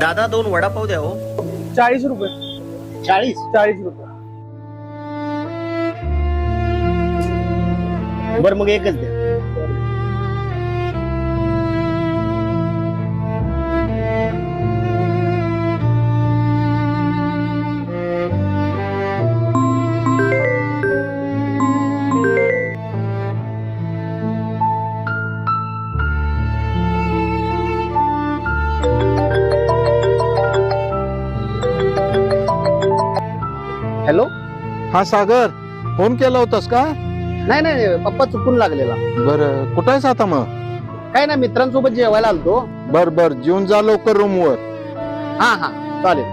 दादा 2 वडापाव द्या हो. 40 रुपये. 40. 40 रुपये. बरं मग एकच द्या. हॅलो. हा सागर, फोन केला होतास का? नाही नाही पप्पा चुकून लागलेला. बर, कुठं आहेस आता मग? काय ना मित्रांसोबत जेवायला आलतो. बर बर, जेवून जा लवकर रूमवर. हा हा चालेल.